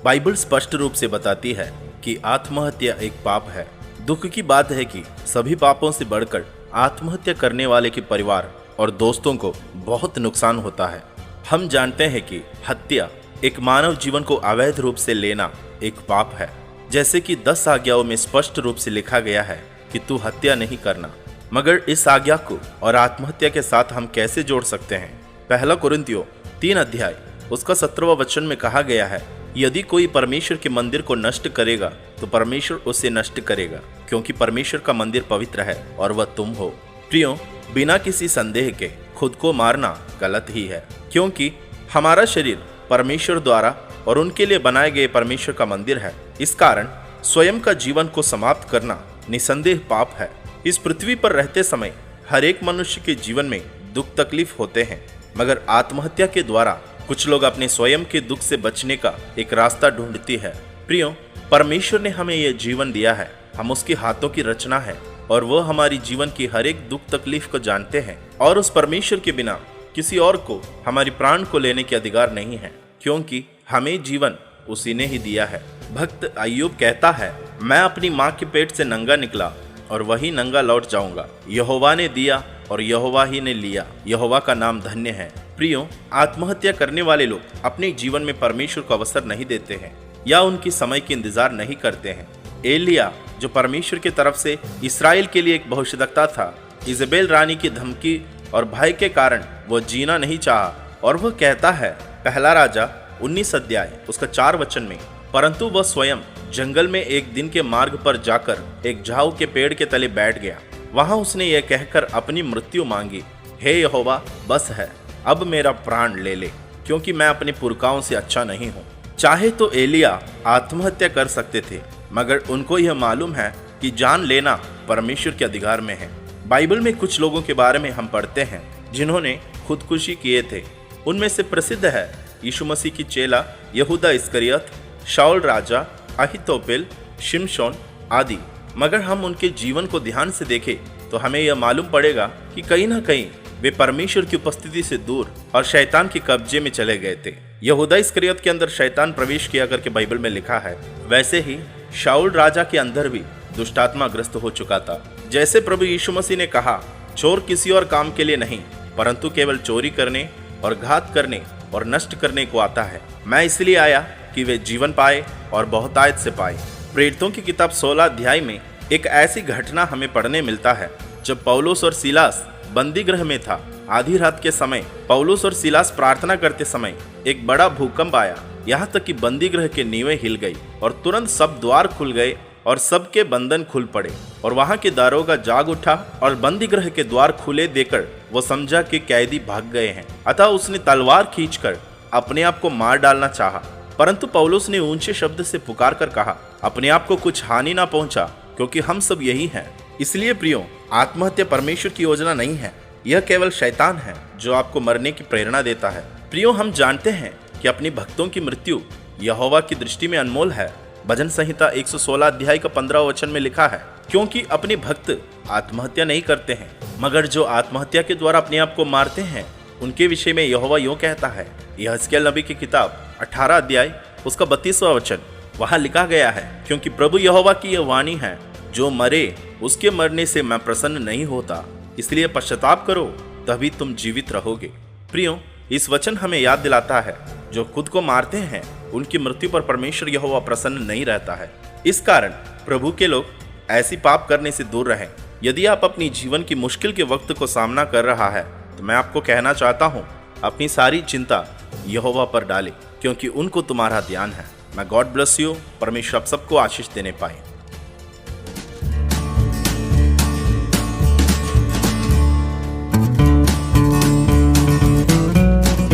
Bible स्पष्ट रूप से बताती है कि आत्महत्या एक पाप है। दुख की बात है कि सभी पापों से बढ़कर आत्महत्या करने वाले के परिवार और दोस्तों को बहुत नुकसान होता है। हम जानते हैं कि हत्या, एक मानव जीवन को अवैध रूप से लेना, एक पाप है। जैसे कि 10 आज्ञाओं में स्पष्ट रूप से लिखा गया है कि तू हत्या नहीं करना। मगर इस आज्ञा को और आत्महत्या के साथ हम कैसे जोड़ सकते हैं? पहला कुरिन्थियों 3 अध्याय उसका 17वां वचन में कहा गया है, यदि कोई परमेश्वर के मंदिर को नष्ट करेगा तो परमेश्वर उसे नष्ट करेगा, क्योंकि परमेश्वर का मंदिर पवित्र है और वह तुम हो। प्रियो, बिना किसी संदेह के खुद को मारना गलत ही है, क्योंकि हमारा शरीर परमेश्वर द्वारा और उनके लिए बनाए गए परमेश्वर का मंदिर है। इस कारण स्वयं का जीवन को समाप्त करना निसंदेह पाप है। इस पृथ्वी पर रहते समय हर एक मनुष्य के जीवन में दुख तकलीफ होते हैं, मगर आत्महत्या के द्वारा कुछ लोग अपने स्वयं के दुख से बचने का एक रास्ता ढूंढती है। प्रियो, परमेश्वर ने हमें यह जीवन दिया है, हम उसके हाथों की रचना है और वह हमारी जीवन की हर एक दुख तकलीफ को जानते हैं। और उस परमेश्वर के बिना किसी और को हमारी प्राण को लेने के अधिकार नहीं है, क्योंकि हमें जीवन उसी ने ही दिया है। भक्त अय्यूब कहता है, मैं अपनी माँ के पेट से नंगा निकला और वही नंगा लौट जाऊंगा। यहोवा ने दिया और यहोवा ही ने लिया, यहोवा का नाम धन्य है। प्रियो, आत्महत्या करने वाले लोग अपने जीवन में परमेश्वर को अवसर नहीं देते हैं या उनकी समय की इंतजार नहीं करते हैं। एलिया, जो परमेश्वर की तरफ से इस्राएल के लिए एक भविष्यद्वक्ता था, इजेबेल रानी की धमकी और भय के कारण वह जीना नहीं चाहा और वह कहता है, पहला राजा 19 अध्याय उसका 4 वचन में, परंतु वह स्वयं जंगल में एक दिन के मार्ग पर जाकर एक झाऊ के पेड़ के तले बैठ गया। वहां उसने यह कहकर अपनी मृत्यु मांगी, हे यहोवा, बस है, अब मेरा प्राण ले ले, क्योंकि मैं अपने पुरखाओं से अच्छा नहीं हूँ। चाहे तो एलिया आत्महत्या कर सकते थे, मगर उनको यह मालूम है कि जान लेना परमेश्वर के अधिकार में है। बाइबल में कुछ लोगों के बारे में हम पढ़ते हैं जिन्होंने खुदकुशी किए थे। उनमें से प्रसिद्ध है यीशु मसीह की चेला यहूदा इस्करियत, शाऊल राजा, अहीतोपेल, शिमशोन आदि। मगर हम उनके जीवन को ध्यान से देखें तो हमें यह मालूम पड़ेगा कि कहीं ना कहीं वे परमेश्वर की उपस्थिति से दूर और शैतान के कब्जे में चले गए थे। यहूदा इस्करियत के अंदर शैतान प्रवेश किया करके बाइबल में लिखा है। वैसे ही शाऊल राजा के अंदर भी दुष्टात्मा ग्रस्त हो चुका था। जैसे प्रभु यीशु मसीह ने कहा, चोर किसी और काम के लिए नहीं, परंतु केवल चोरी करने और घात करने और नष्ट करने को आता है। मैं इसलिए आया कि वे जीवन पाए और बहुतायत से पाए। प्रेरितों की किताब 16 अध्याय में एक ऐसी घटना हमें पढ़ने मिलता है जब पौलुस और सीलास बंदी गृह में था। आधी रात के समय पौलुस और सीलास प्रार्थना करते समय एक बड़ा भूकंप आया, यहाँ तक कि बंदी गृह के नींवें हिल गई और तुरंत सब द्वार खुल गए और सबके बंधन खुल पड़े। और वहां के दारोगा जाग उठा और बंदी गृह के द्वार खुले देकर वो समझा कि कैदी भाग गए हैं। अतः उसने तलवार खींचकर अपने आप को मार डालना चाहा, परंतु पौलुस ने ऊंचे शब्द से पुकार कर कहा, अपने आप को कुछ हानि ना पहुंचा, क्योंकि हम सब यही हैं। इसलिए प्रियो, आत्महत्या परमेश्वर की योजना नहीं है, यह केवल शैतान है जो आपको मरने की प्रेरणा देता है। प्रियो, हम जानते हैं कि अपनी भक्तों की मृत्यु यहोवा की दृष्टि में अनमोल है। भजन संहिता 116 अध्याय का 15 वचन में लिखा है, क्योंकि अपने भक्त आत्महत्या नहीं करते हैं, मगर जो आत्महत्या के द्वारा अपने आप को मारते हैं उनके विषय में यहोवा यूं कहता है। यहजकेल नबी की किताब 18 अध्याय उसका 32वां वचन, वहां लिखा गया है, क्योंकि प्रभु यहोवा की यह वाणी है, जो मरे उसके मरने से मैं प्रसन्न नहीं होता, इसलिए पश्चाताप करो, तभी तुम जीवित रहोगे। प्रियो, इस वचन हमें याद दिलाता है, जो खुद को मारते हैं उनकी मृत्यु पर परमेश्वर यहोवा प्रसन्न नहीं रहता है। इस कारण प्रभु के लोग ऐसी पाप करने से दूर रहें। यदि आप अपनी जीवन की मुश्किल के वक्त को सामना कर रहा है तो मैं आपको कहना चाहता हूँ, अपनी सारी चिंता यहोवा पर डालें, क्योंकि उनको तुम्हारा ध्यान है। मैं गॉड ब्लेस यू। परमेश्वर आप सबको आशीष देने पाए।